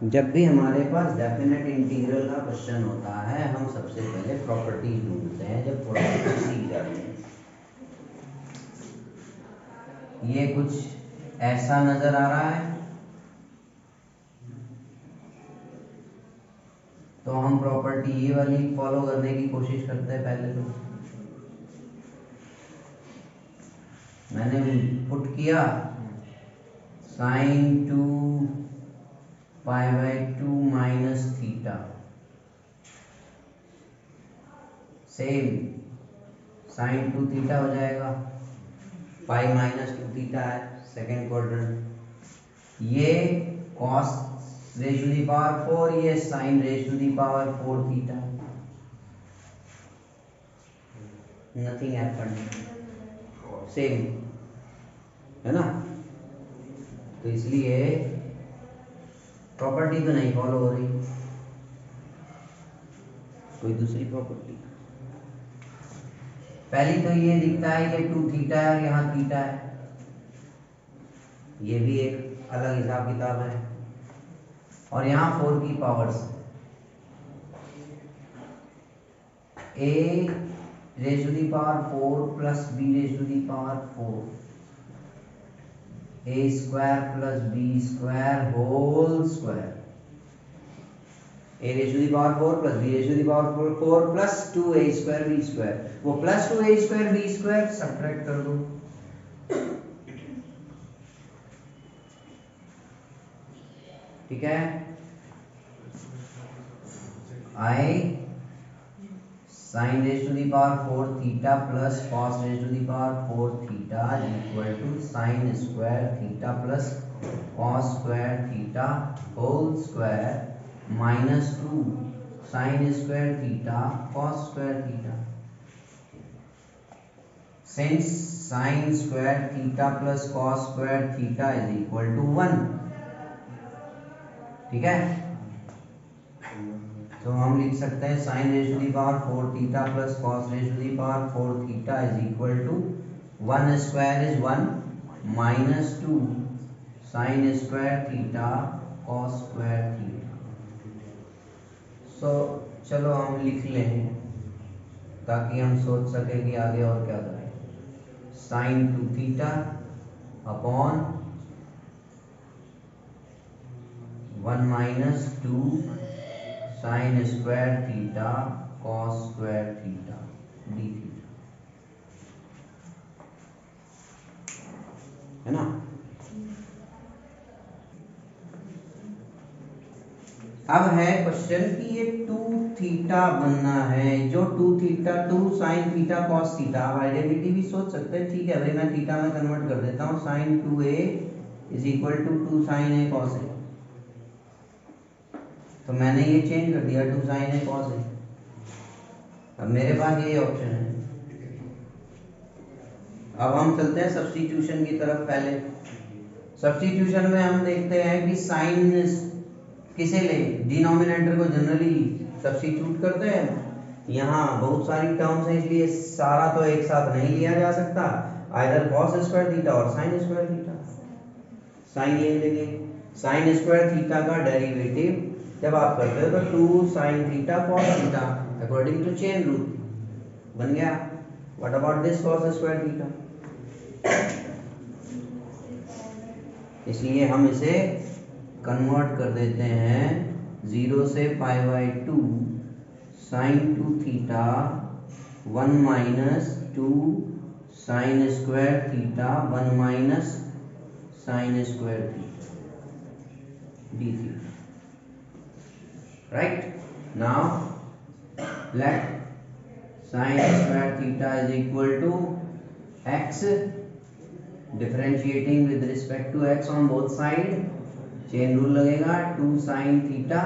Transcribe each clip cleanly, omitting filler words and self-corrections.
जब भी हमारे पास डेफिनेट इंटीग्रल का क्वेश्चन होता है हम सबसे पहले प्रॉपर्टीज ढूंढते हैं, जब प्रॉपर्टी सीख जाते हैं। ये कुछ ऐसा नजर आ रहा है तो हम प्रॉपर्टी ये वाली फॉलो करने की कोशिश करते हैं। पहले तो मैंने पुट किया sin 2 pi by 2 minus theta, same sin 2 theta हो जाएगा, पाई माइनस 2 थीटा है सेकेंड क्वाड्रेंट। ये cos raise to the power 4, ये sin raise to the power 4 theta. Nothing happened, same है ना। तो इसलिए प्रॉपर्टी तो नहीं फॉलो हो रही, कोई दूसरी प्रॉपर्टी। पहली तो ये दिखता है कि 2 थीटा है और यहाँ थीटा है, ये भी एक अलग हिसाब किताब है। और यहाँ 4 की powers a raise to the power 4 plus b raise to the power 4, a square plus b square whole square, a raise to the power 4 plus b raise to the power 4 plus 2a square b square. वो plus 2a square b square subtract कर दो, ठीक है। I sin raise to the power 4 theta plus cos raise to the power 4 theta equal to sin square theta plus cos square theta whole square minus 2 sin square theta cos square theta. Since sin square theta plus cos square theta is equal to 1, ठीक है। तो हम लिख सकते हैं sin raise to the power 4 theta plus cos raise to the power 4 theta is equal to 1 square is 1 minus 2 sin square theta cos square theta. So चलो हम लिख लें ताकि हम सोच सकें कि आगे और क्या करें। sin 2 theta upon 1 minus 2 sin square theta cos square theta d theta, है ना। अब है क्वेश्चन कि ये 2 थीटा बनना है, जो 2 theta 2 sin theta cos theta. आप आइडेंटिटी भी सोच सकते हैं, ठीक है भाई मैं थीटा में कन्वर्ट कर देता हूँ, sin 2a is equal to 2 sin a cos a। तो मैंने ये चेंज कर दिया 2 sin a cos a। अब मेरे पास ये ऑप्शन है। अब हम चलते हैं सब्स्टिट्यूशन की तरफ। पहले सब्स्टिट्यूशन में हम देखते हैं कि साइन किसे ले, डिनोमिनेटर को जनरली सब्स्टिट्यूट करते हैं। यहाँ बहुत सारी टर्म्स हैं इसलिए सारा तो एक साथ नहीं लिया जा सकता, आइदर cos स्क्वायर थीटा और sin स्क्वायर थीटा। साइन ले लेंगे, sin स्क्वायर थीटा का डेरिवेटिव जब आप करते हो तो 2 sin theta cos theta according to chain rule बन गया। What about this cos square theta, इसलिए हम इसे कन्वर्ट कर देते हैं 0 से pi by 2 sin 2 theta 1 minus 2 sin square theta 1 minus sin square theta d theta. Right now let sin square theta is equal to x, differentiating with respect to x on both side, chain rule लगेगा 2 sin theta,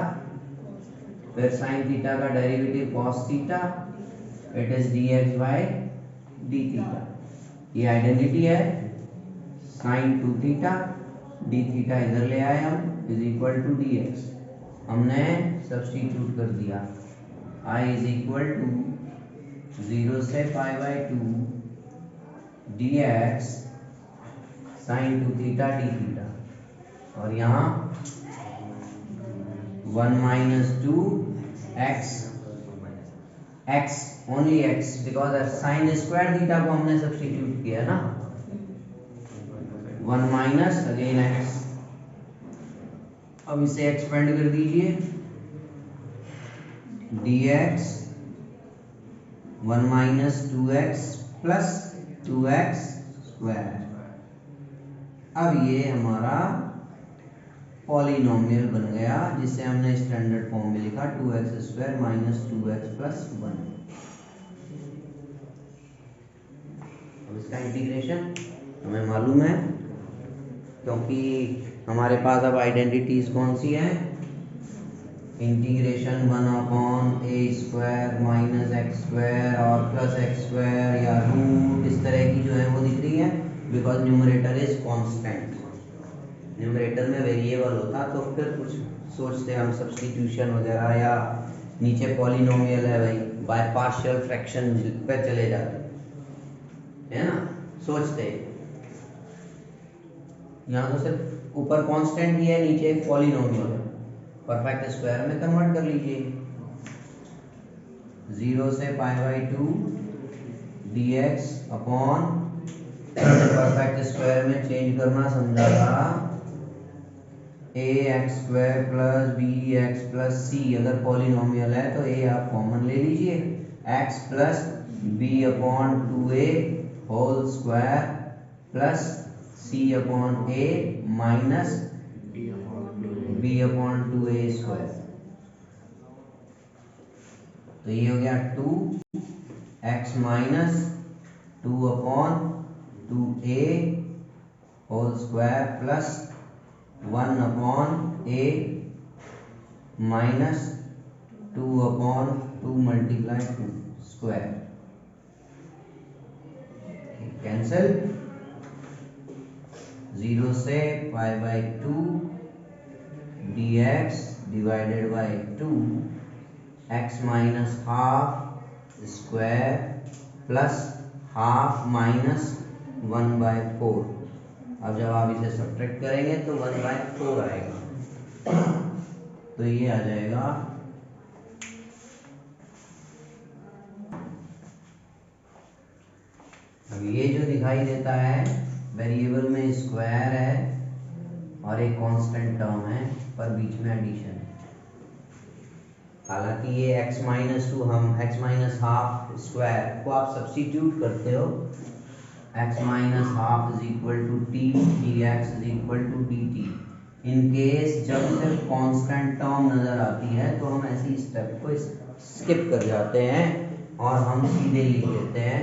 फिर sin theta का derivative cos theta, it is dx by d theta. ये identity है sin 2 theta, d theta इधर ले आए हम is equal to dx। हमने सब्स्टिट्यूट कर दिया, i इज इक्वल टू 0 से pi by 2 dx sin 2 theta d theta, और यहाँ 1 minus 2 x, x only x because sine square theta को हमने सब्स्टिट्यूट किया ना, 1 माइनस अगेन x। अब इसे एक्सपेंड कर दीजिए, dx 1 minus 2x plus 2x square. अब ये हमारा पॉलिनोमियल बन गया जिसे हमने स्टैंडर्ड फॉर्म में लिखा 2x square minus 2x plus 1। अब इसका इंटीग्रेशन हमें मालूम है क्योंकि हमारे पास अब आइडेंटिटीज कौन सी हैं, integration 1/a square minus x square और प्लस एक्स स्क्वायर या रूट इस तरह की जो है वो दिख रही है because numerator is constant. Numerator में वेरिएबल होता तो फिर कुछ सोचते हम सब्स्टिट्यूशन वगैरह, या नीचे पॉलिनोमियल है भाई बाय पार्शियल फ्रैक्शन पे चले जाते है ना, सोचते। यहाँ तो सिर्फ ऊपर कांस्टेंट ही है, नीचे एक पॉलिनोमियल है, परफेक्ट स्क्वायर में कन्वर्ट कर लीजिए। 0 से π/2 dx अपॉन परफेक्ट स्क्वायर में चेंज करना समझा था ax square plus bx plus c। अगर पॉलिनोमियल है तो a आप कॉमन ले लीजिए, x plus b upon 2a whole square plus c upon a minus b upon 2a square. तो ये हो गया 2x minus 2 upon 2a whole square plus 1 upon a minus 2 upon 2 multiply 2 square. Cancel, 0 से π/2 dx divided by 2 x minus half square plus half minus 1/4। अब जब आप इसे subtract करेंगे तो 1/4 आएगा, तो ये आ जाएगा अब ये जो दिखाई देता है वेरिएबल में स्क्वायर है और एक कांस्टेंट टर्म है पर बीच में एडिशन है। हालांकि ये x माइनस 2 हम x माइनस हाफ स्क्वायर को आप सब्स्टिट्यूट करते हो, x minus half is equal to t dx is equal to dt। In case जब सिर्फ कांस्टेंट टर्म नजर आती है तो हम ऐसी स्टेप को स्किप कर जाते हैं और हम सीधे लिख लेते हैं,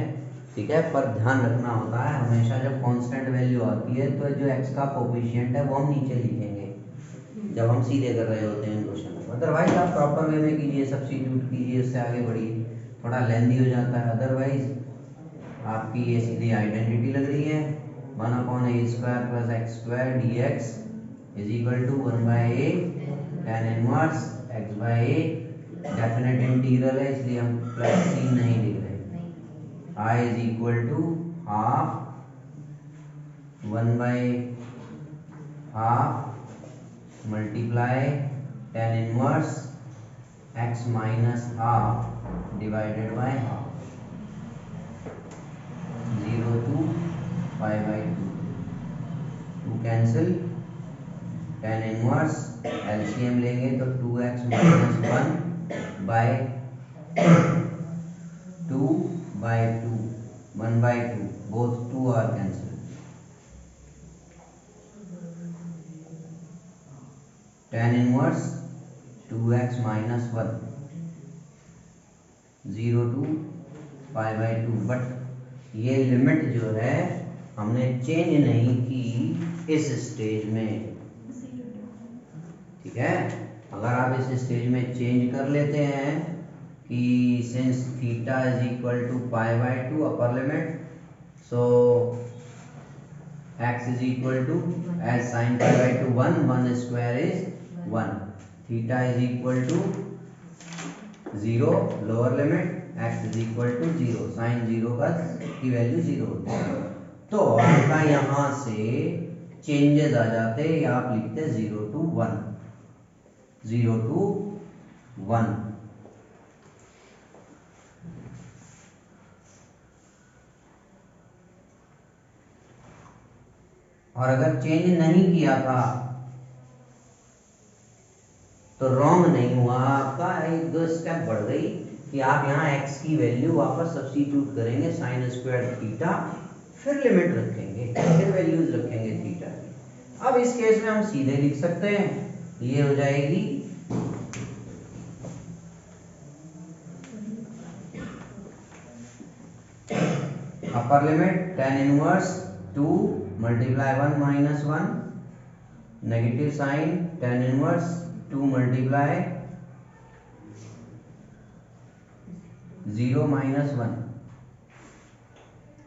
ठीक है। पर ध्यान रखना होता है हमेशा जब कांस्टेंट वैल्यू आती है तो जो x का कोफिशिएंट है वो हम नीचे लिखेंगे जब हम सीधे कर रहे होते हैं क्वेश्चन को। अदरवाइज आप प्रॉपर वे में कीजिए, सब्स्टिट्यूट कीजिए, उससे आगे बढ़िए, थोड़ा लेंदी हो जाता है। अदरवाइज आपकी ये सीधी आइडेंटिटी लग रही है 1/a square plus x square dx is equal to 1/a tan inverse x/a। Definite integral है इसलिए हम प्लस c नहीं लिख रहे। I is equal to half 1/2 multiply tan inverse x minus half divided by half 0 to π/2। 2 cancel, tan inverse LCM लेंगे तो 2x minus 1/2 1/2 both 2 are cancel. tan inverse 2x minus 1 0 to π/2। But ये limit जो है हमने change नहीं की इस stage में, ठीक है। अगर आप इस स्टेज में चेंज कर लेते हैं कि since theta is equal to π/2 upper limit, so x is equal to as sine π/2 1 square is 1, theta is equal to 0 lower limit x is equal to 0, sine 0 का की वैल्यू 0 होती है। तो आपका यहाँ से चेंजेस आ जाते, या आप लिखते 0 to 1, 0 to 1। और अगर चेंज नहीं किया था तो रॉन्ग नहीं हुआ आपका, एक दो स्टेप बढ़ गई कि आप यहाँ x की वैल्यू वापस सब्स्टिट्यूट करेंगे साइन स्क्वायर थीटा, फिर लिमिट रखेंगे, फिर वैल्यूज रखेंगे थीटा की। अब इस केस में हम सीधे लिख सकते हैं, ये हो जाएगी upper limit tan inverse 2 multiply 1 minus 1 negative sign tan inverse 2 multiply 0 minus 1,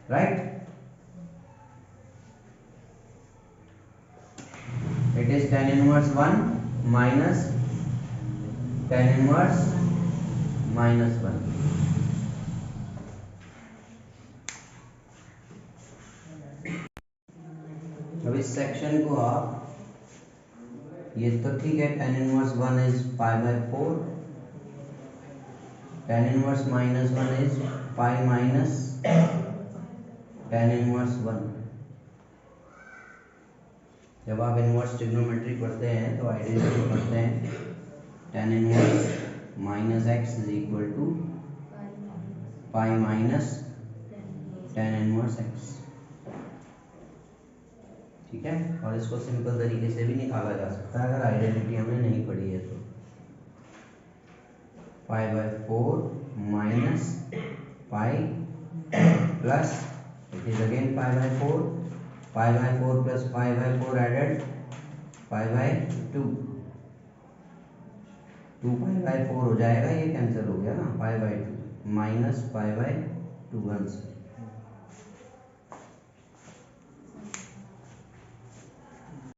right? It is tan inverse 1 minus tan inverse minus 1। अब इस सेक्शन को आप, ये तो ठीक है, tan inverse 1 is pi by 4, tan inverse minus 1 is pi minus tan inverse 1। जब आप इनवर्स ट्रिग्नोमेट्री पढ़ते हैं तो आइडेंटिटी पढ़ते हैं, tan inverse minus x is equal to pi minus tan inverse x, ठीक है। और इसको सिंपल तरीके से भी निकाला जा सकता है अगर आइडेंटिटी हमने नहीं पढ़ी है तो। Pi by 4 minus pi plus it is again pi by 4, pi by 4 plus pi by 4 added pi by 2, 2 pi by 4 हो जाएगा, ये कैंसिल हो गया ना, pi by 2 minus pi by 2 answer.